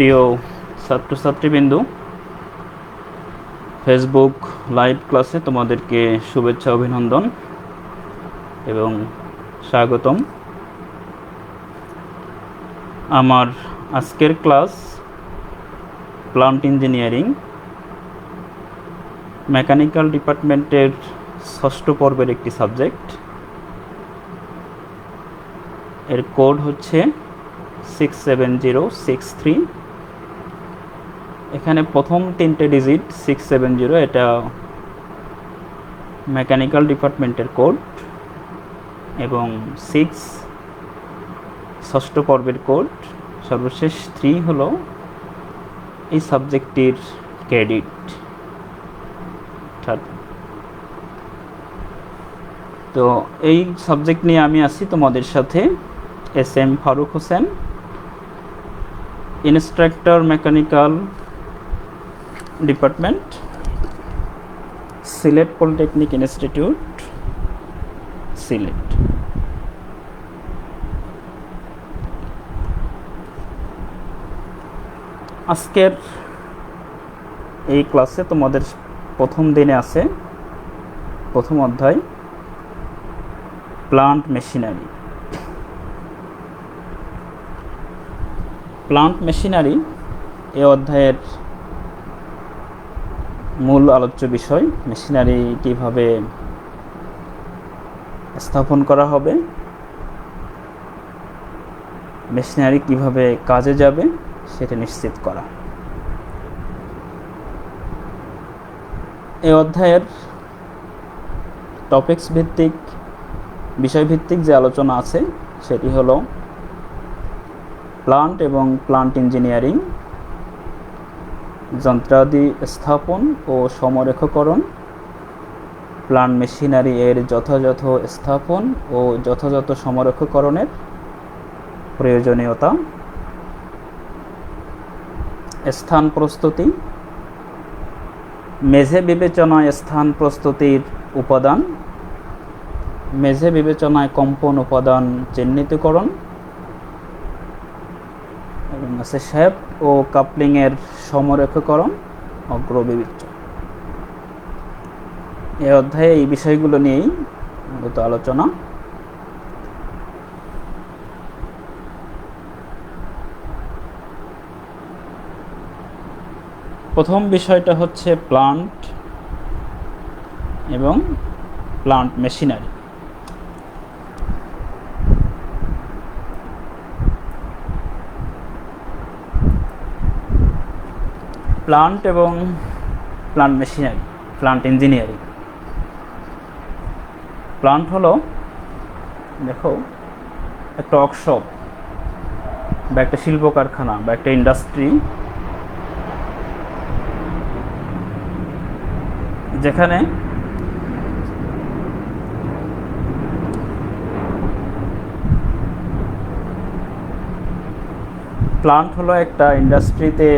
প্রিয় ছাত্রছাত্রীবৃন্দু, Facebook live ক্লাসে তোমাদেরকে শুভেচ্ছা, অভিনন্দন এবং স্বাগতম। আমার আজকের ক্লাস প্লান্ট ইঞ্জিনিয়ারিং মেকানিক্যাল ডিপার্টমেন্টের ষষ্ঠ পর্বের একটি সাবজেক্ট। এর কোড হচ্ছে 67063। এখানে প্রথম 3টে ডিজিট 670, এটা মেকানিক্যাল ডিপার্টমেন্টের কোড, এবং 6 ষষ্ঠ পর্বের কোড, সর্বশেষ 3 হলো এই সাবজেক্টটির ক্রেডিট। তো এই সাবজেক্ট নিয়ে আমি আছি তোমাদের সাথে, SM Faruk Hossain, instructor mechanical department, Sylhet polytechnic institute, Sylhet. আজকের এই ক্লাসে তোমাদের প্রথম দিনে আছে প্রথম অধ্যায় প্লান্ট মেশিনারি। প্লান্ট মেশিনারি এই অধ্যায়ের মূল আলোচ্য বিষয়। মেশিনারি কীভাবে স্থাপন করা হবে, মেশিনারি কিভাবে কাজে যাবে সেটা নিশ্চিত করা। এই অধ্যায়ের টপিকস ভিত্তিক, বিষয়ভিত্তিক যে আলোচনা আছে সেটি হলো প্লান্ট এবং প্লান্ট ইঞ্জিনিয়ারিং, যন্ত্রাদি স্থাপন ও সমরেখকরণ, প্লান্ট মেশিনারি এর যথাযথ স্থাপন ও যথাযথ সমরেখকরণের প্রয়োজনীয়তা, স্থান প্রস্তুতি, মেঝে বিবেচনায় স্থান প্রস্তুতির উপাদান, মেঝে বিবেচনায় কম্পন উপাদান চিহ্নিতকরণ, এবং আছে শ্যাপ ও কাপলিংয়ের সমরেখকরণ, অগ্রবিবেচনা। এই অধ্যায়ে এই বিষয়গুলো নিয়েই মূলত আলোচনা। প্রথম বিষয়টা হচ্ছে প্লান্ট এবং প্লান্ট মেশিনারি। প্লান্ট এবং plant machinery, plant engineering. Plant হলো, দেখো, একটা ওয়ার্কশপ বা একটা শিল্প কারখানা বা একটা ইন্ডাস্ট্রি, যেখানে প্লান্ট হলো একটা ইন্ডাস্ট্রিতে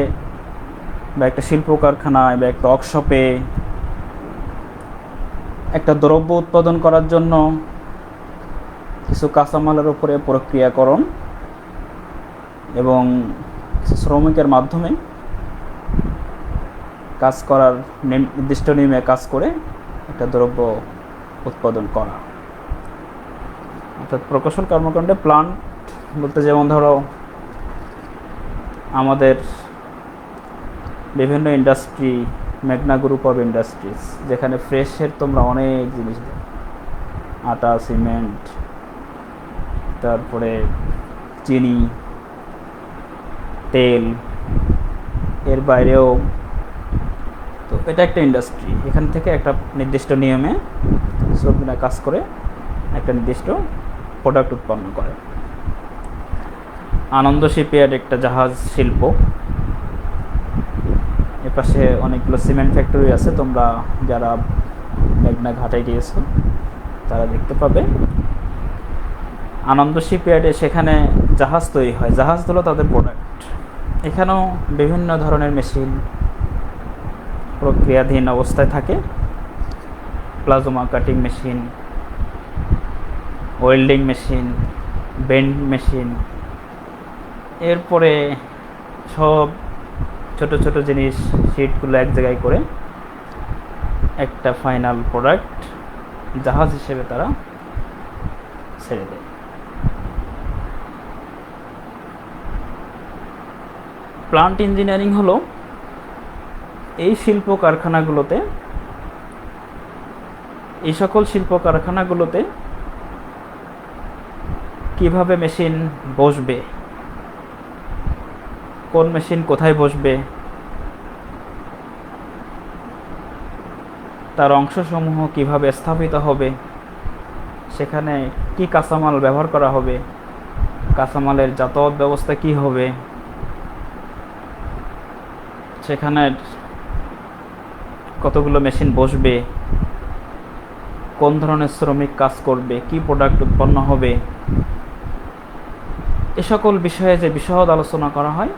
বা একটা শিল্প কারখানায় বা একটা ওয়ার্কশপে একটা দ্রব্য উৎপাদন করার জন্য কিছু কাঁচামালের উপরে প্রক্রিয়াকরণ এবং কিছু শ্রমিকের মাধ্যমে কাজ করার নির্দিষ্ট নিয়মে কাজ করে একটা দ্রব্য উৎপাদন করা, অর্থাৎ প্রকৌশল কর্মকাণ্ডে প্লান্ট বলতে যেমন ধরো আমাদের বিভিন্ন ইন্ডাস্ট্রি, মেঘনা গ্রুপ অফ ইন্ডাস্ট্রিজ, যেখানে ফ্রেশের তোমরা অনেক জিনিস, আটা, সিমেন্ট, তারপরে চিনি, তেল, এর বাইরেও। তো এটা একটা ইন্ডাস্ট্রি, এখান থেকে একটা নির্দিষ্ট নিয়মে শ্রমিকরা কাজ করে একটা নির্দিষ্ট প্রোডাক্ট উৎপন্ন করে। আনন্দ শিপইয়ার্ড একটা জাহাজ শিল্প, এপাশে অনেকগুলো সিমেন্ট ফ্যাক্টরি আছে, তোমরা যারা মেঘনা ঘাটায় গিয়েছো তারা দেখতে পাবে। আনন্দ শিপইয়ার্ডে সেখানে জাহাজ তৈরি হয়, জাহাজ হলো তাদের প্রোডাক্ট। এখানেও বিভিন্ন ধরনের মেশিন প্রক্রিয়াধীন অবস্থায় থাকে, plasma cutting machine, welding machine, bend machine, এরপরে সব ছোট ছোট জিনিস শিটগুলো এক জায়গায় করে একটা ফাইনাল প্রোডাক্ট জাহাজ হিসেবে তারা ছেড়ে দেয়। প্লান্ট ইঞ্জিনিয়ারিং হলো এই শিল্প কারখানাগুলোতে, এই সকল শিল্প কারখানাগুলোতে কিভাবে মেশিন বসবে, কোন মেশিন কোথায় বসবে, তার অংশসমূহ কিভাবে স্থাপিত হবে, সেখানে কি কাঁচামাল ব্যবহার করা হবে, কাঁচামালের যাতায়াত ব্যবস্থা কি হবে, সেখানে কতগুলো মেশিন বসবে, কোন ধরনের শ্রমিক কাজ করবে, কি প্রোডাক্ট উৎপন্ন হবে, এ সকল বিষয়ে যে বিশদ আলোচনা করা হয়,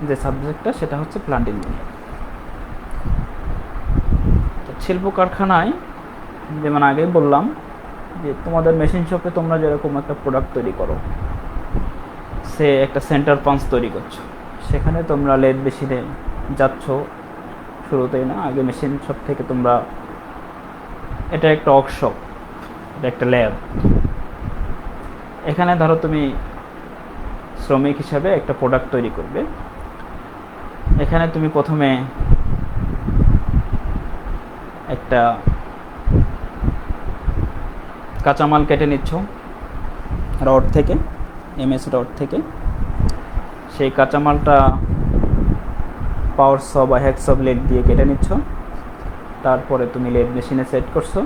যে সাবজেক্টটা, সেটা হচ্ছে প্লান্ট ইঞ্জিনিয়ারিং। শিল্প কারখানায় যেমন আগেই বললাম যে তোমাদের মেশিন শপে তোমরা যেরকম একটা প্রোডাক্ট তৈরি করো, সে একটা সেন্টার পাঞ্চ তৈরি করছো, সেখানে তোমরা লেদ মেশিনে যাচ্ছ শুরুতেই না, আগে মেশিন শপ থেকে তোমরা, এটা একটা ওয়ার্কশপ, এটা একটা ল্যাব। এখানে ধরো তুমি শ্রমিক হিসাবে একটা প্রোডাক্ট তৈরি করবে। এখানে তুমি প্রথমে একটা কাঁচামাল কেটে নিচ্ছ রড থেকে, এমএস রড থেকে। সেই কাঁচামালটা পাওয়ার সব বা হ্যাকসব লেড দিয়ে কেটে নিচ্ছ। তারপরে তুমি লেড মেশিনে সেট করছো,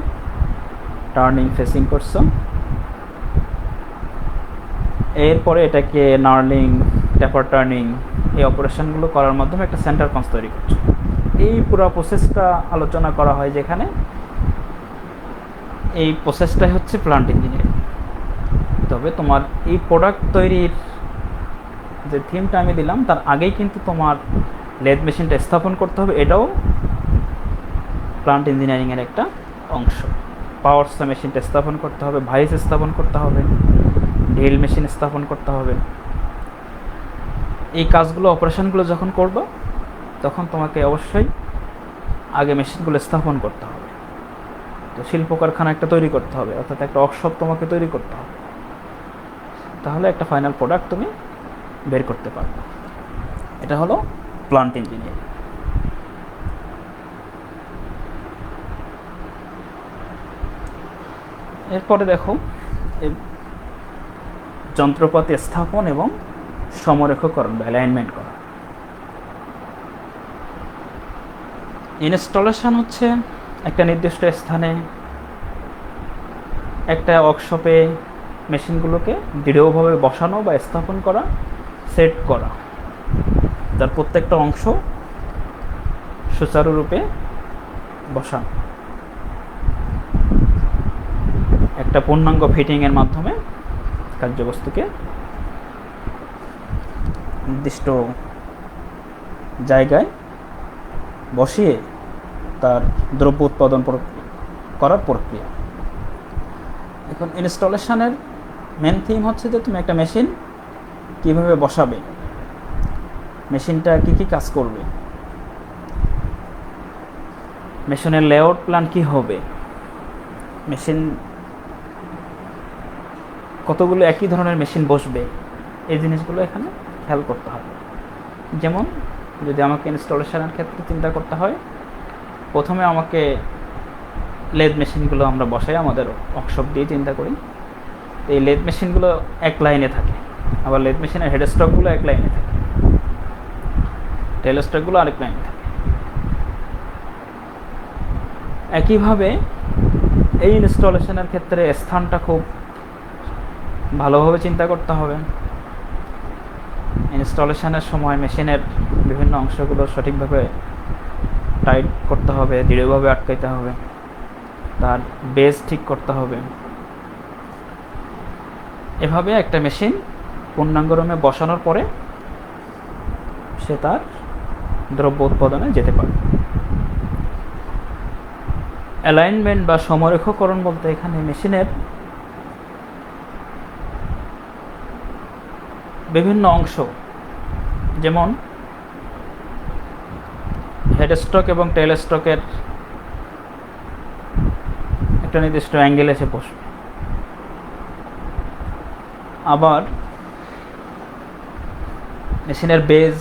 টার্নিং ফেসিং করছো। এরপরে এটাকে নার্লিং, ট্যাপার টার্নিং, এই অপারেশনগুলো করার মাধ্যমে একটা সেন্টার পাঞ্চ তৈরি করছো। এই পুরো প্রসেসটা আলোচনা করা হয় যেখানে। এই প্রসেসটাই হচ্ছে প্লান্ট ইঞ্জিনিয়ারিং। তবে তোমার এই প্রোডাক্ট তৈরির যে থিমটা আমি দিলাম, তার আগেই কিন্তু তোমার লেদ মেশিনটা স্থাপন করতে হবে, এটাও প্লান্ট ইঞ্জিনিয়ারিংয়ের একটা অংশ। পাওয়ার মেশিনটা স্থাপন করতে হবে, ভাইস স্থাপন করতে হবে, ড্রিল মেশিন স্থাপন করতে হবে। এই কাজগুলো, অপারেশনগুলো যখন করবে, তখন তোমাকে অবশ্যই আগে মেশিনগুলো স্থাপন করতে হবে। তো শিল্প কারখানা একটা তৈরি করতে হবে, অর্থাৎ একটা ওয়ার্কশপ তোমাকে তৈরি করতে হবে, তাহলে একটা ফাইনাল প্রোডাক্ট তুমি বের করতে পারবে। এটা হলো প্লান্ট ইঞ্জিনিয়ারিং। এরপরে দেখো যন্ত্রপাতি স্থাপন এবং সমরেখকরণ বা অ্যালাইনমেন্ট করা। ইনস্টলেশন হচ্ছে একটা নির্দিষ্ট স্থানে একটা ওয়ার্কশপে মেশিনগুলোকে দৃঢ়ভাবে বসানো বা স্থাপন করা, সেট করা, তার প্রত্যেকটা অংশ সুচারুরূপে বসানো, একটা পূর্ণাঙ্গ ফিটিংয়ের মাধ্যমে কার্যবস্তুকে নির্দিষ্ট জায়গায় বসিয়ে তার দ্রব্য উৎপাদন করার প্রক্রিয়া। এখন ইনস্টলেশনের মেন থিম হচ্ছে যে তুমি একটা মেশিন কীভাবে বসাবে, মেশিনটা কী কী কাজ করবে, মেশিনের লেআউট প্ল্যান কী হবে, মেশিন কতগুলো একই ধরনের মেশিন বসবে, এই জিনিসগুলো এখানে খেয়াল করতে হবে। যেমন যদি আমাকে ইনস্টলেশনের ক্ষেত্রে চিন্তা করতে হয়, প্রথমে আমাকে লেদ মেশিনগুলো আমরা বসাই, আমাদের ওয়ার্কশপ দিয়ে চিন্তা করি। তো এই লেদ মেশিনগুলো এক লাইনে থাকে, আবার লেদ মেশিনের হেড স্টকগুলো এক লাইনে থাকে, টেল স্টকগুলো আরেক লাইনে থাকে। একইভাবে এই ইনস্টলেশনের ক্ষেত্রে স্থানটা খুব ভালোভাবে চিন্তা করতে হবে। ইনস্টলেশনের সময় মেশিনের বিভিন্ন অংশগুলো সঠিকভাবে টাইট করতে হবে, দৃঢ়ভাবে আটকাইতে হবে, তার বেস ঠিক করতে হবে। এভাবে একটা মেশিন পূর্ণাঙ্গরমে বসানোর পরে সে তার দ্রব্য উৎপাদনে যেতে পারে। অ্যালাইনমেন্ট বা সমরেখকরণ বলতে এখানে মেশিনের বিভিন্ন অংশ, যেমন হেড স্ট্রোক এবং টেল স্ট্রোকের একটা নির্দিষ্ট অ্যাঙ্গেল এসে বসবে। আবার মেশিনের বেজ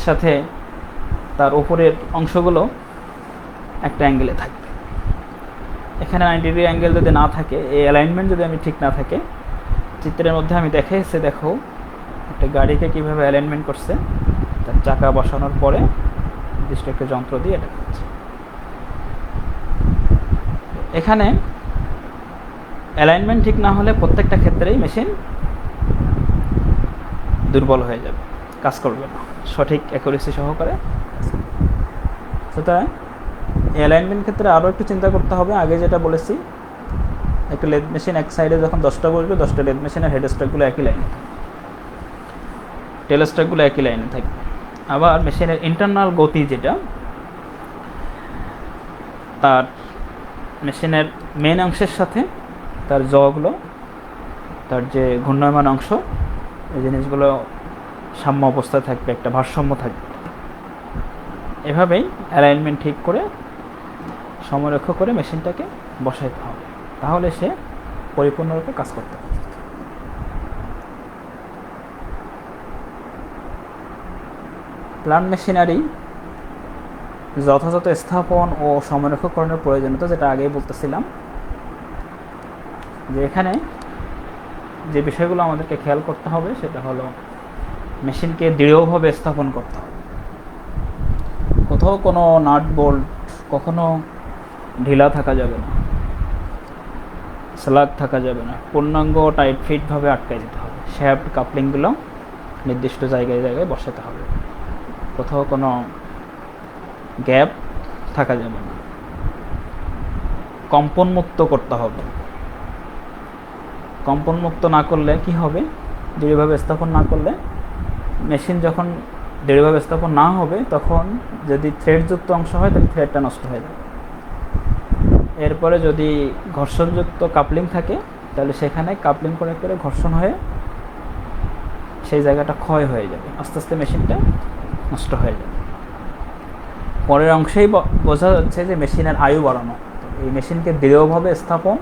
সাথে তার উপরের অংশগুলো একটা অ্যাঙ্গেলে থাকবে। এখানে 90 ডিগ্রি অ্যাঙ্গেল যদি না থাকে, এই অ্যালাইনমেন্ট যদি আমি ঠিক না থাকে, চিত্রের মধ্যে আমি দেখাইছি, দেখো একটা গাড়িকে কীভাবে অ্যালাইনমেন্ট করছে, তার চাকা বসানোর পরে নির্দিষ্ট একটা যন্ত্র দিয়ে এটা করছে। এখানে অ্যালাইনমেন্ট ঠিক না হলে প্রত্যেকটা ক্ষেত্রেই মেশিন দুর্বল হয়ে যাবে, কাজ করবে না সঠিক অ্যাকুরেসি সহকারে। সুতরাং অ্যালাইনমেন্ট ক্ষেত্রে আরও একটু চিন্তা করতে হবে। আগে যেটা বলেছি, একটা লেদ মেশিন এক সাইডে যখন 10টা বসবে, 10টা লেদ মেশিনের হেড স্ট্রোকগুলো একই লাইনে থাকবে, টেল স্ট্রোকগুলো একই লাইনে থাকবে। আবার মেশিনের ইন্টারনাল গতি যেটা, তার মেশিনের মেন অংশের সাথে তার জগুলো, তার যে ঘূর্ণায়মান অংশ, এই জিনিসগুলো সাম্য অবস্থায় থাকবে, একটা ভারসাম্য থাকবে। এভাবেই অ্যালাইনমেন্ট ঠিক করে সমরক্ষ করে মেশিনটাকে বসাইতে হবে, তাহলে সে পরিপূর্ণরূপে কাজ করতে হবে। প্ল্যান্ট মেশিনারি যথাযথ স্থাপন ও সমরক্ষকরণের প্রয়োজনীয়তা, যেটা আগেই বলতেছিলাম, যে এখানে যে বিষয়গুলো আমাদেরকে খেয়াল করতে হবে সেটা হলো মেশিনকে দৃঢ়ভাবে স্থাপন করতে হবে। কোথাও কোনো নাট বোল্ট কখনো ঢিলা থাকা যাবে না, স্লাগ থাকা যাবে না, পূর্ণাঙ্গ টাইট ফিটভাবে আটকে দিতে হবে। শ্যাফট কাপলিংগুলো নির্দিষ্ট জায়গায় জায়গায় বসাতে হবে, কোথাও কোনো গ্যাপ থাকা যাবে না। কম্পনমুক্ত করতে হবে। কম্পনমুক্ত না করলে কি হবে, দৃঢ়ভাবে স্থাপন না করলে মেশিন যখন দৃঢ়ভাবে স্থাপন না হবে, তখন যদি থ্রেডযুক্ত অংশ হয় তাহলে থ্রেডটা নষ্ট হয়ে যাবে। এরপরে যদি ঘর্ষণযুক্ত কাপলিং থাকে, তাহলে সেখানে কাপলিং করে করে ঘর্ষণ হয়ে সেই জায়গাটা ক্ষয় হয়ে যাবে, আস্তে আস্তে মেশিনটা নষ্ট হয়ে যাবে। পরের অংশেই বোঝা যাচ্ছে যে মেশিনের আয়ু বাড়ানো। এই মেশিনকে দৃঢ়ভাবে স্থাপন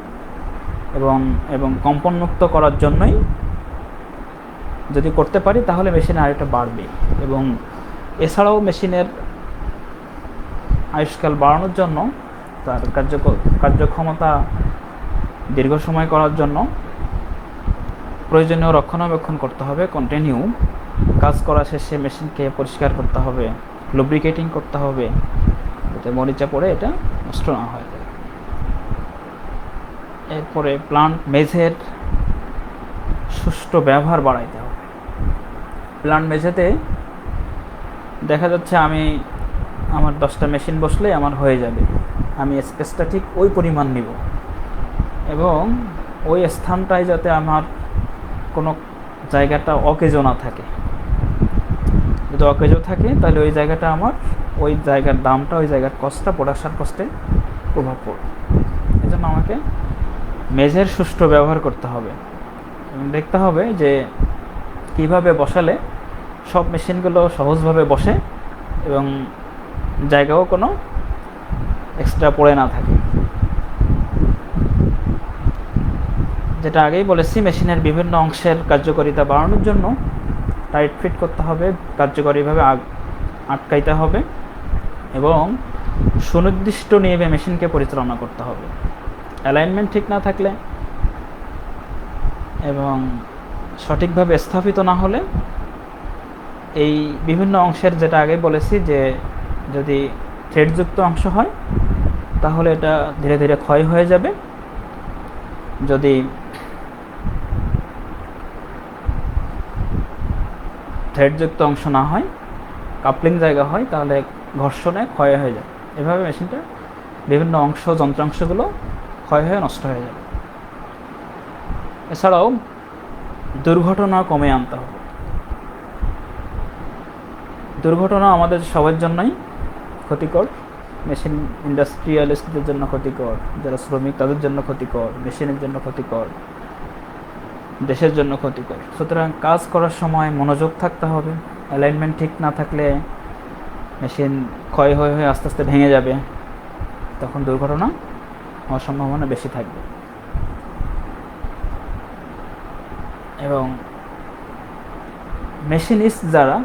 এবং কম্পনমুক্ত করার জন্যই যদি করতে পারি, তাহলে মেশিনের আয়ুটা বাড়বে। এবং এছাড়াও মেশিনের আয়ুষ্কাল বাড়ানোর জন্য, তার কার্যক্ষমতা দীর্ঘ সময় করার জন্য প্রয়োজনীয় রক্ষণাবেক্ষণ করতে হবে। কন্টিনিউ কাজ করা শেষে মেশিনকে পরিষ্কার করতে হবে, লুব্রিকেটিং করতে হবে, যাতে মরিচা পড়ে এটা নষ্ট না হয়। এরপরে প্লান্ট মেঝের সুষ্ঠু ব্যবহার বাড়াইতে হবে। প্লান্ট মেঝেতে দেখা যাচ্ছে আমার 10টা মেশিন বসলে আমার হয়ে যাবে, আমি স্পেসটা ঠিক ওই পরিমাণ নিব এবং ওই স্থানটায় যাতে আমার কোনো জায়গাটা অকেজো না থাকে। যদি অকেজো থাকে তাহলে ওই জায়গাটা আমার, ওই জায়গার দামটা, ওই জায়গার কস্টটা, প্রোডাকশন কস্টে প্রভাব পড়বে। এই জন্য আমাকে মেঝের সুষ্ঠু ব্যবহার করতে হবে এবং দেখতে হবে যে কীভাবে বসালে সব মেশিনগুলো সহজভাবে বসে এবং জায়গাও কোনো এক্সট্রা পড়ে না থাকে। যেটা আগেই বলেছি, মেশিনের বিভিন্ন অংশের কার্যকারিতা বাড়ানোর জন্য টাইট ফিট করতে হবে, কার্যকরীভাবে আটকাইতে হবে এবং সুনির্দিষ্ট নিয়মে মেশিনকে পরিচালনা করতে হবে। অ্যালাইনমেন্ট ঠিক না থাকলে এবং সঠিকভাবে স্থাপিত না হলে এই বিভিন্ন অংশের, যেটা আগে বলেছি, যে যদি থ্রেডযুক্ত অংশ হয় তাহলে এটা ধীরে ধীরে ক্ষয় হয়ে যাবে। যদি থ্রেডযুক্ত অংশ না হয়, কাপলিং জায়গা হয়, তাহলে ঘর্ষণে ক্ষয় হয়ে যাবে। এভাবে মেশিনটা বিভিন্ন অংশ, যন্ত্রাংশগুলো ক্ষয় হয়ে নষ্ট হয়ে যাবে। এছাড়াও দুর্ঘটনা কমে আনতে হবে। দুর্ঘটনা আমাদের সবার জন্যই ক্ষতিকর, মেশিন ইন্ডাস্ট্রিয়ালিস্টদের জন্য ক্ষতিকর, যারা শ্রমিক তাদের জন্য ক্ষতিকর, মেশিনের জন্য ক্ষতিকর, দেশের জন্য ক্ষতিকর। সুতরাং কাজ করার সময় মনোযোগ থাকতে হবে। অ্যালাইনমেন্ট ঠিক না থাকলে মেশিন ক্ষয় হয়ে হয়ে আস্তে আস্তে ভেঙে যাবে, তখন দুর্ঘটনা হওয়ার সম্ভাবনা বেশি থাকবে। এবং মেশিনিস্ট যারা,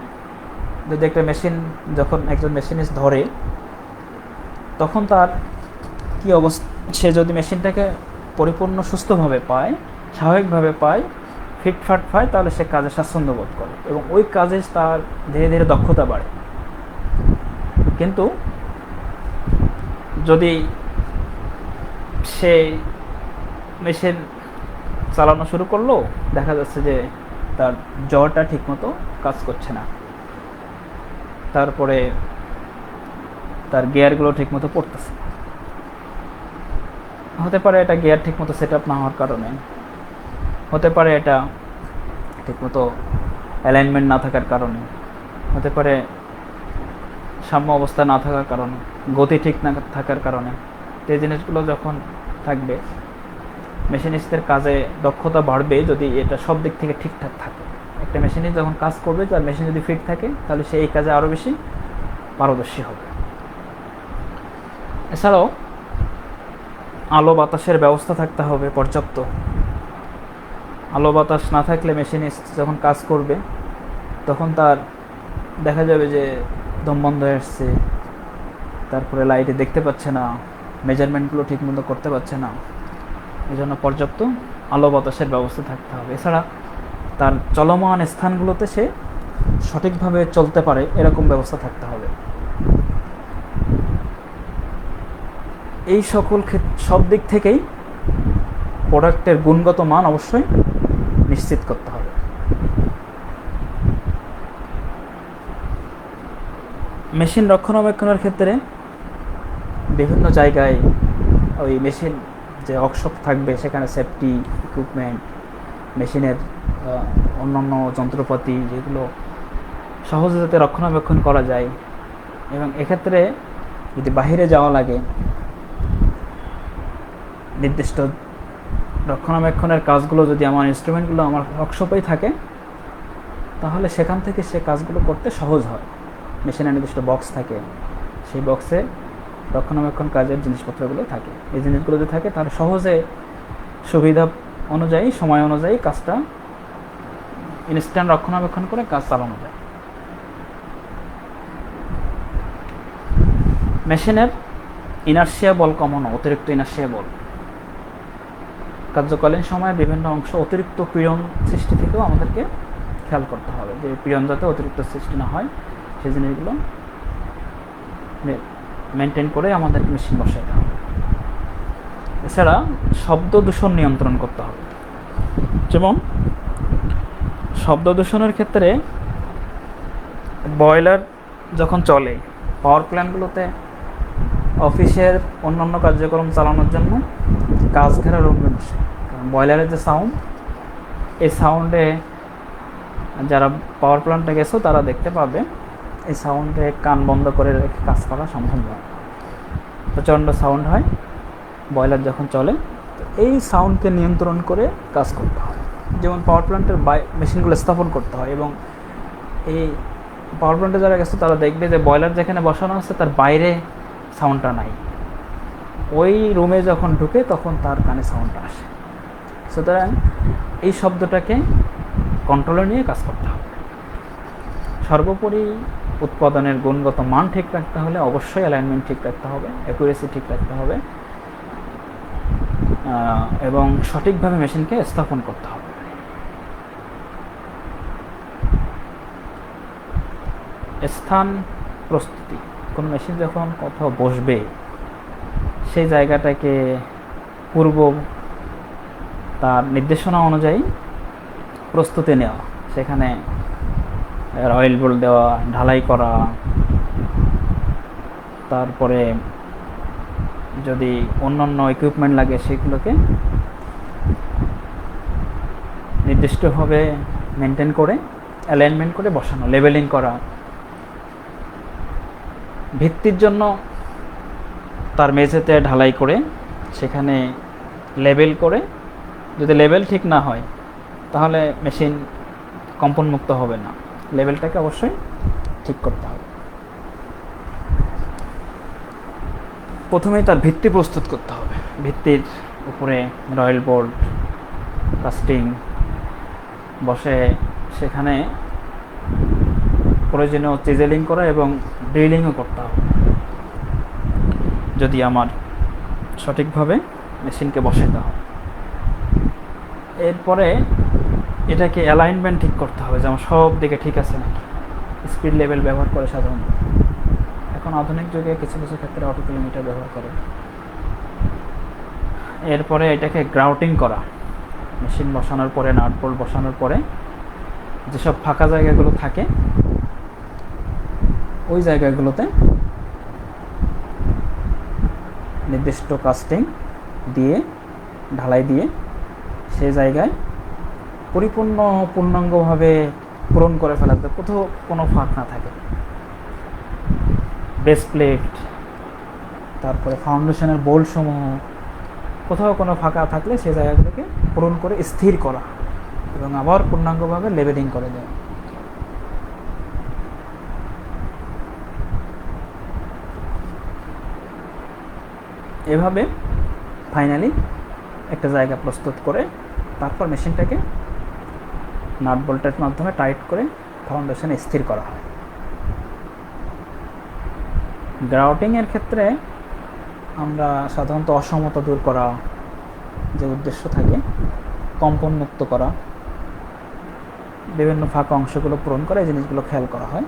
যদি একটা মেশিন যখন একজন মেশিনিস্ট ধরে, তখন তার কী অবস্থা, সে যদি মেশিনটাকে পরিপূর্ণ সুস্থভাবে পায়, স্বাভাবিকভাবে পায়, ফিটফাট পায়, তাহলে সে কাজে স্বাচ্ছন্দ্য বোধ করে এবং ওই কাজে তার ধীরে ধীরে দক্ষতা বাড়ে। কিন্তু যদি সে মেশিন চালানো শুরু করলো, দেখা যাচ্ছে যে তার জ্বরটা ঠিকমতো কাজ করছে না, তারপরে তার গিয়ারগুলো ঠিকমতো পড়তেছে, হতে পারে এটা গিয়ার ঠিকমতো সেট আপ না হওয়ার কারণে, হতে পারে এটা ঠিকমতো অ্যালাইনমেন্ট না থাকার কারণে, হতে পারে সাম্য অবস্থা না থাকার কারণে, গতি ঠিক না থাকার কারণে। এই জিনিসগুলো যখন থাকবে, মেশিনিস্টের কাজে দক্ষতা বাড়বে যদি এটা সব দিক থেকে ঠিকঠাক থাকে। একটা মেশিনিস্ট যখন কাজ করবে, তার মেশিন যদি ফিট থাকে, তাহলে সে এই কাজে আরও বেশি পারদর্শী হবে। এছাড়াও আলো বাতাসের ব্যবস্থা থাকতে হবে পর্যাপ্ত। আলো বাতাস না থাকলে মেশিনিস্ট যখন কাজ করবে, তখন তার দেখা যাবে যে দম বন্ধ হয়ে আসছে, তারপরে লাইটে দেখতে পাচ্ছে না, মেজারমেন্টগুলো ঠিকমতো করতে পারছে না। এই জন্য পর্যাপ্ত আলো বাতাসের ব্যবস্থা থাকতে হবে। এছাড়া তার চলমান স্থানগুলোতে সে সঠিকভাবে চলতে পারে এরকম ব্যবস্থা থাকতে হবে। এই সকল সব দিক থেকেই প্রোডাক্টের গুণগত মান অবশ্যই নিশ্চিত করতে হবে। মেশিন রক্ষণাবেক্ষণের ক্ষেত্রে বিভিন্ন জায়গায় ওই মেশিন যে ওয়ার্কশপ থাকবে, সেখানে সেফটি ইকুইপমেন্ট, মেশিনের অন্যান্য যন্ত্রপাতি যেগুলো সহজে যাতে রক্ষণাবেক্ষণ করা যায়, এবং এক্ষেত্রে যদি বাহিরে যাওয়া লাগে, নির্দিষ্ট রক্ষণাবেক্ষণের কাজগুলো যদি আমার ইনস্ট্রুমেন্টগুলো আমার ওয়ার্কশপেই থাকে, তাহলে সেখান থেকে সে কাজগুলো করতে সহজ হয়। মেশিনের নির্দিষ্ট বক্স থাকে, সেই বক্সে রক্ষণাবেক্ষণ কাজের জিনিসপত্রগুলো থাকে। এই জিনিসগুলো যদি থাকে, তাহলে সহজে সুবিধা অনুযায়ী, সময় অনুযায়ী কাজটা ইনস্ট্যান্ট রক্ষণাবেক্ষণ করে কাজ চালানো যায়। মেশিনের ইনার্শিয়া বল কমানো, অতিরিক্ত ইনার্শিয়া বল, কার্যকালীন সময়ে বিভিন্ন অংশ অতিরিক্ত পীড়ন সৃষ্টি থেকেও আমাদেরকে খেয়াল করতে হবে, যে পীড়ন যাতে অতিরিক্ত সৃষ্টি না হয়, সেই জিনিসগুলো মেনটেন করে আমাদের মেশিন বসাতে হবে। এছাড়া শব্দ দূষণ নিয়ন্ত্রণ করতে হবে। যেমন শব্দ দূষণের ক্ষেত্রে বয়লার যখন চলে, পাওয়ার প্ল্যান্টগুলোতে অফিসের অন্যান্য কার্যক্রম চালানোর জন্য কাজ ঘেরা রুমে বসে, কারণ বয়লারের যে সাউন্ড, এই সাউন্ডে যারা পাওয়ার প্ল্যান্টে গেছো তারা দেখতে পাবে, এই সাউন্ডে কান বন্ধ করে রেখে কাজ করা সম্ভব নয়। প্রচণ্ড সাউন্ড হয় বয়লার যখন চলে, তো এই সাউন্ডকে নিয়ন্ত্রণ করে কাজ করতে হয়। যেমন পাওয়ার প্ল্যান্টের মেশিনগুলো স্থাপন করতে হয়, এবং এই পাওয়ার প্ল্যান্টে যারা গেছে তারা দেখবে যে বয়লার যেখানে বসানো আছে তার বাইরে সাউন্ডটা নাই, ওই রুমে যখন ঢুকে তখন তার কানে সাউন্ডটা আসে। সুতরাং এই শব্দটাকে কন্ট্রোলে নিয়ে কাজ করতে হবে। সর্বোপরি উৎপাদনের গুণগত মান ঠিক রাখতে হলে অবশ্যই অ্যালাইনমেন্ট ঠিক রাখতে হবে, অ্যাকুরেসি ঠিক রাখতে হবে, এবং সঠিকভাবে মেশিনকে স্থাপন করতে হবে। স্থান প্রস্তুতি, কোন মেশিন যখন কোথাও বসবে, সেই জায়গাটাকে পূর্ব তার নির্দেশনা অনুযায়ী প্রস্তুতি নেওয়া, সেখানে অয়েল বোল্ট দেওয়া, ঢালাই করা, তারপরে যদি অন্যান্য ইকুইপমেন্ট লাগে সেগুলোকে নির্দিষ্টভাবে মেনটেন করে অ্যালাইনমেন্ট করে বসানো, লেবেলিং করা। ভিত্তির জন্য তার মেঝেতে ঢালাই করে সেখানে লেবেল করে, যদি লেবেল ঠিক না হয় তাহলে মেশিন কম্পনমুক্ত হবে না, লেবেলটাকে অবশ্যই ঠিক করতে হবে। প্রথমেই তার ভিত্তি প্রস্তুত করতে হবে। ভিত্তির উপরে রয়েল বোর্ড, কাস্টিং বসে সেখানে প্রয়োজনীয় চিজেলিং করা এবং ড্রিলিংও করতে হবে যদি আমার সঠিকভাবে মেশিনকে বসাতে হয়। এরপরে এটাকে অ্যালাইনমেন্ট ঠিক করতে হবে, যেমন সব দিকে ঠিক আছে নাকি। স্পিড লেভেল ব্যবহার করে সাধারণত, এখন আধুনিক যুগে কিছু কিছু ক্ষেত্রে অটোকিলোমিটার ব্যবহার করে। এরপরে এটাকে গ্রাউটিং করা, মেশিন বসানোর পরে, নাট বোল্ট বসানোর পরে যেসব ফাঁকা জায়গাগুলো থাকে ওই জায়গাগুলোতে নির্দিষ্ট কাস্টিং দিয়ে, ঢালাই দিয়ে সেই জায়গায় পূর্ণাঙ্গভাবে পূরণ করে ফেলাতে, কোথাও কোনো ফাঁক না থাকে। বেস প্লেট, তারপরে ফাউন্ডেশনের বোল্ট সমূহ, কোথাও কোনো ফাঁকা থাকলে সেই জায়গাগুলোকে পূরণ করে স্থির করা এবং আবার পূর্ণাঙ্গভাবে লেবেলিং করে দেওয়া। এভাবে ফাইনালি একটা জায়গা প্রস্তুত করে তারপর মেশিনটাকে নাট বোল্টের মাধ্যমে টাইট করে ফাউন্ডেশনে স্থির করা হয়। গ্রাউটিংয়ের ক্ষেত্রে আমরা সাধারণত অসমতা দূর করা যে উদ্দেশ্য থাকে, কম্পন মুক্ত করা, বিভিন্ন ফাঁকা অংশগুলো পূরণ করা, এই জিনিসগুলো খেয়াল করা হয়।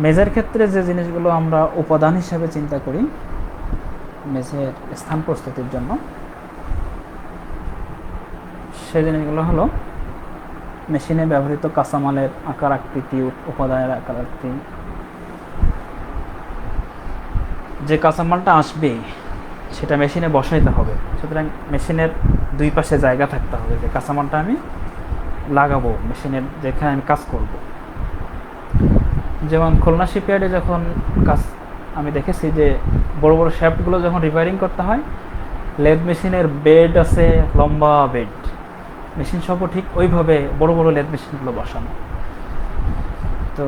মেজের ক্ষেত্রে যে জিনিসগুলো আমরা উপাদান হিসাবে চিন্তা করি মেজের স্থান প্রস্তুতির জন্য, সে জিনিসগুলো হলো মেশিনে ব্যবহৃত কাঁচামালের আকার আকৃতি, উপাদানের আকার আকৃতি, যে কাঁচামালটা আসবে সেটা মেশিনে বসাইতে হবে। সুতরাং মেশিনের দুই পাশে জায়গা থাকতে হবে যে কাঁচামালটা আমি লাগাবো মেশিনের যেখানে আমি কাজ করব। যেমন খুলনা শিপইয়ার্ডে যখন কাজ আমি দেখেছি যে বড় বড় শ্যাফটগুলো যখন রিপেয়ারিং করতে হয়, লেদ মেশিনের বেড আছে, লম্বা বেড, মেশিন সব ঠিক ওইভাবে বড় বড় লেদ মেশিনগুলো বসানো। তো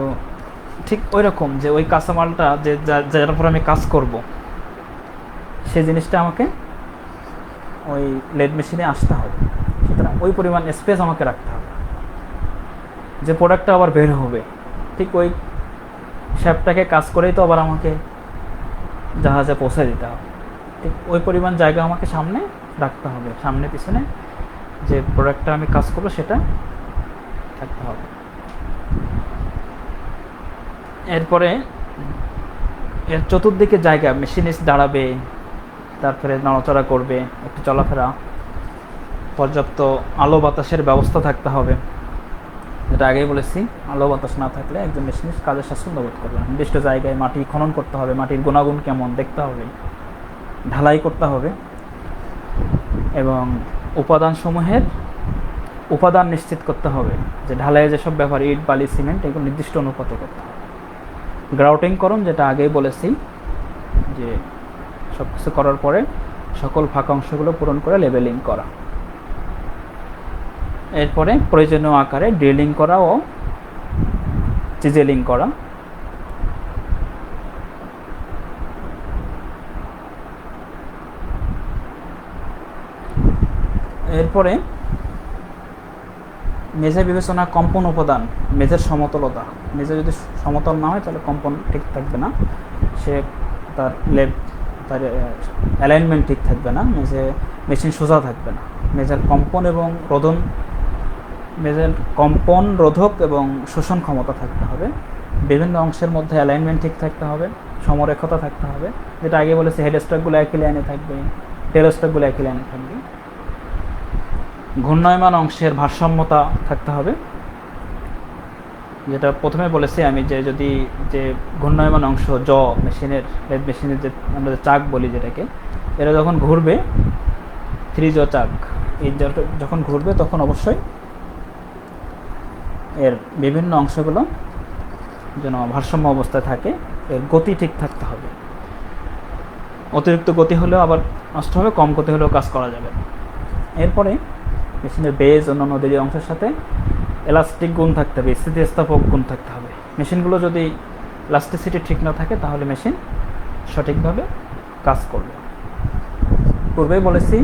ঠিক ওই রকম যে ওই কাঁচামালটা যে যার উপর আমি কাজ করব সেই জিনিসটা আমাকে ওই লেদ মেশিনে আসতে হবে। সুতরাং ওই পরিমাণ স্পেস আমাকে রাখতে হবে যে প্রোডাক্টটা আবার বের হবে, ঠিক ওই শ্যাফটটাকে কাজ করেই তো আবার আমাকে জাহাজে পৌঁছে দিতে হবে। ঠিক ওই পরিমাণ জায়গা আমাকে সামনে রাখতে হবে, সামনে পিছনে যে প্রোডাক্টটা আমি কাজ করবো সেটা থাকতে হবে। এরপরে এর চতুর্দিকে জায়গা মেশিনিস্ট দাঁড়াবে, তারপরে নড়াচড়া করবে, একটু চলাফেরা, পর্যাপ্ত আলো বাতাসের ব্যবস্থা থাকতে হবে। যেটা আগেই বলেছি, আলো বাতাস না থাকলে একজন মেশিনিস্ট কাজের স্বাচ্ছন্দ্য বোধ করবে না। নির্দিষ্ট জায়গায় মাটি খনন করতে হবে, মাটির গুণাগুণ কেমন দেখতে হবে, ঢালাই করতে হবে এবং উপাদানসমূহের উপাদান নিশ্চিত করতে হবে যে ঢালাইয়ে যেসব ব্যবহার, ইট, বালি, সিমেন্ট, এগুলো নির্দিষ্ট অনুপাতে করতে হবে। গ্রাউটিং করণ, যেটা আগেই বলেছি যে সব কিছু করার পরে সকল ফাঁকা অংশগুলো পূরণ করে লেবেলিং করা। এরপরে প্রয়োজনীয় আকারে ড্রিলিং করা ও চিজেলিং করা। এরপরে মেঝে বিবেচনা, কম্পন উপাদান, মেঝের সমতলতা। মেঝে যদি সমতল না হয় তাহলে কম্পন ঠিক থাকবে না, সে তার অ্যালাইনমেন্ট ঠিক থাকবে না, মেশিন সোজা থাকবে না। মেঝের কম্পন এবং রোধন, মেঝের কম্পন রোধক এবং শোষণ ক্ষমতা থাকতে হবে। বিভিন্ন অংশের মধ্যে অ্যালাইনমেন্ট ঠিক থাকতে হবে, সমরেখতা থাকতে হবে। যেটা আগে বলেছি, হেড স্ট্রোকগুলো একই লাইনে থাকবে, টেল স্ট্রোকগুলো একই লাইনে থাকবে। ঘূর্ণায়মান অংশের ভারসাম্যতা থাকতে হবে, যেটা প্রথমে বলেছি আমি যে যদি যে ঘূর্ণায়মান অংশ মেশিনের যে আমরা যে চাক বলি যেটাকে, এরা যখন ঘুরবে, 3 চাক, এই যখন ঘুরবে তখন অবশ্যই এর বিভিন্ন অংশগুলো যেন ভারসাম্য অবস্থায় থাকে, এর গতি ঠিক থাকতে হবে। অতিরিক্ত গতি হলেও আবার নষ্ট হবে, কম গতি হলেও কাজ করা যাবে। এরপরে মেশিনের বেজ অন্যান্য দেরি অংশের সাথে এলাস্টিক গুণ থাকতে হবে, স্থিতিস্থাপক গুণ থাকতে হবে। মেশিনগুলো যদি ইলাস্টিসিটি ঠিক না থাকে তাহলে মেশিন সঠিকভাবে কাজ করবে। পূর্বেই বলেছি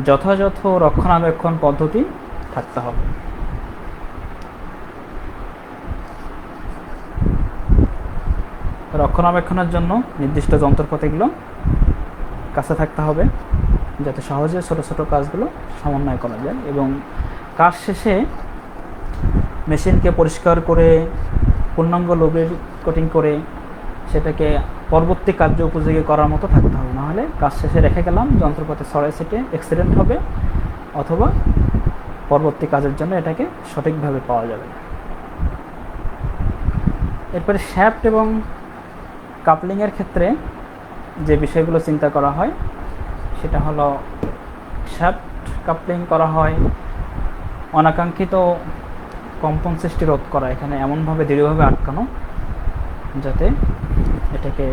যথাযথ রক্ষণাবেক্ষণ পদ্ধতি থাকতে হবে। রক্ষণাবেক্ষণের জন্য নির্দিষ্ট যন্ত্রপাতিগুলো কাছে থাকতে হবে যাতে সহজে ছোট ছোট কাজগুলো সমন্বয় করা যায়, এবং কাজ শেষে মেশিনকে পরিষ্কার করে পূর্ণাঙ্গ লুব্রিকেটিং করে সেটাকে পরবর্তী কার্য উপযোগী করার মতো থাকতে হবে। নাহলে কাজ শেষে রেখে গেলাম, যন্ত্রপাতি ছড়াই ছিটে অ্যাক্সিডেন্ট হবে অথবা পরবর্তী কাজের জন্য এটাকে সঠিকভাবে পাওয়া যাবে না। এরপরে শ্যাফট এবং কাপলিংয়ের ক্ষেত্রে যে বিষয়গুলো চিন্তা করা হয় সেটা হলো, শ্যাফট কাপলিং করা হয় অনাকাঙ্ক্ষিত কম্পন সৃষ্টি রোধ করা, এখানে এমনভাবে দৃঢ়ভাবে আটকানো যাতে এটাকে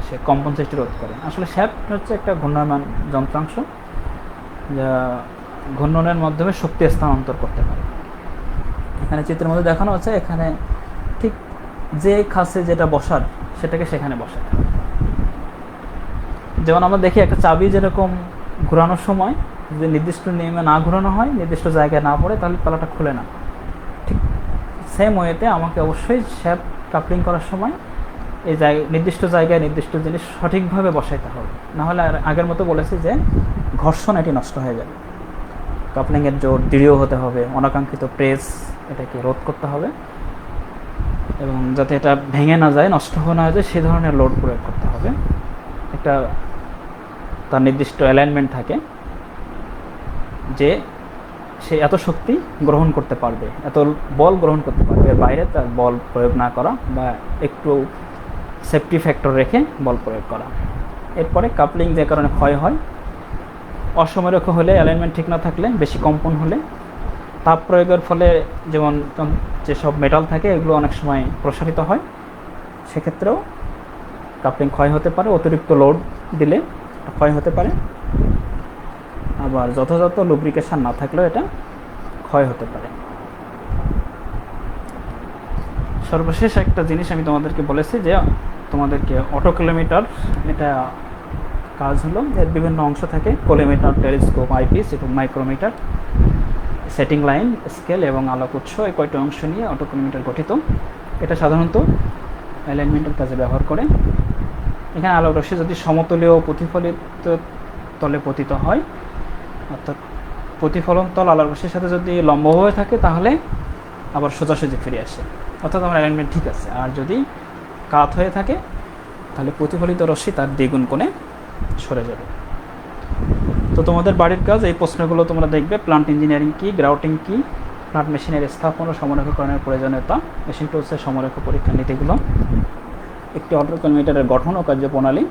সে কম্পন সৃষ্টি রোধ করে। আসলে শ্যাফট হচ্ছে একটা ঘূর্ণায়মান যন্ত্রাংশ যা ঘূর্ণনের মাধ্যমে শক্তি স্থানান্তর করতে পারে। এখানে চিত্রের মধ্যে দেখানো হচ্ছে, এখানে ঠিক যে খাসে যেটা বসার সেটাকে সেখানে বসাতে হবে। যেমন আমরা দেখি একটা চাবি যেরকম ঘোরানোর সময় যদি নির্দিষ্ট নিয়মে না ঘোরানো হয়, নির্দিষ্ট জায়গায় না পড়ে, তাহলে তালাটা খুলে না। ঠিক সেম ওয়েতে আমাকে অবশ্যই শ্যাফট কাপলিং করার সময় এই নির্দিষ্ট জায়গায় নির্দিষ্ট জিনিস সঠিকভাবে বসাইতে হবে, নাহলে আর আগের মতো বলেছি যে ঘর্ষণ এটি নষ্ট হয়ে যাবে। কাপলিংয়ের জোর দৃঢ় হতে হবে, অনাকাঙ্ক্ষিত প্রেস এটাকে রোধ করতে হবে, এবং যাতে এটা ভেঙে না যায়, নষ্ট হয়ে না যায়, সে ধরনের লোড প্রয়োগ করতে হবে। একটা তার নির্দিষ্ট অ্যালাইনমেন্ট থাকে যে সে এত শক্তি গ্রহণ করতে পারবে, এত বল গ্রহণ করতে পারবে, এর বাইরে তার বল প্রয়োগ না করা বা একটু সেফটি ফ্যাক্টর রেখে বল প্রয়োগ করা। এরপরে কাপলিং যে কারণে ক্ষয় হয়, অসমরক্ষ হলে, অ্যালাইনমেন্ট ঠিক না থাকলে, বেশি কম্পন হলে, তাপ প্রয়োগের ফলে যেমন যেসব মেটাল থাকে এগুলো অনেক সময় প্রসারিত হয়, সেক্ষেত্রেও কাপলিং ক্ষয় হতে পারে। অতিরিক্ত লোড দিলে ক্ষয় হতে পারে, আবার যথাযথ লুব্রিকেশন না থাকলেও এটা ক্ষয় হতে পারে। সর্বশেষ একটা জিনিস আমি তোমাদেরকে বলেছি যে তোমাদেরকে অটোকোলিমেটার, এটা কাজ হলো এর বিভিন্ন অংশ থাকে, কোলিমেটার, টেলিস্কোপ, আইপিস এবং মাইক্রোমিটার, সেটিং লাইন, স্কেল এবং আলোক উৎস, এই কয়টা অংশ নিয়ে অটোকোলিমেটার গঠিত। এটা সাধারণত অ্যালাইনমেন্টের কাজে ব্যবহার করে। এখানে আলোক রশ্মি যদি সমতলীয় প্রতিফলিত তলে পতিত হয়, অর্থাৎ প্রতিফলন তল আলোক রশ্মির সাথে যদি লম্বভাবে থাকে তাহলে আবার সোজাসুজি ফিরে আসে, অর্থাৎ আমার অ্যালাইনমেন্ট ঠিক আছে। আর যদি কাত হয়ে থাকে তাহলে প্রতিফলিত রশ্মি তার দ্বিগুণ কোণে সরে যাবে। তো তোমাদের বাড়ির কাজ, এই প্রশ্নগুলো তোমরা দেখবে। প্লান্ট ইঞ্জিনিয়ারিং কী, গ্রাউটিং কী, প্লান্ট মেশিনের স্থাপন ও সমরেখকরণের প্রয়োজনীয়তা, মেশিন টুলসের সমরেখ পরীক্ষার নীতিগুলো, একটি অটোকোলিমেটারের গঠন ও কার্যপ্রণালী,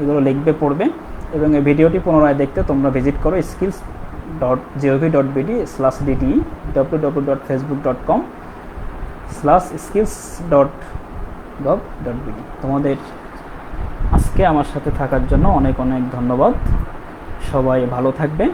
এগুলো লিখবে, পড়বে। এবং এই ভিডিওটি পুনরায় দেখতে তোমরা ভিজিট করো skills.gov.bd/dd, www.facebook.com/skills.gov.bd। তোমাদের আজকে আমার সাথে থাকার জন্য অনেক অনেক ধন্যবাদ। সবাই ভালো থাকবে।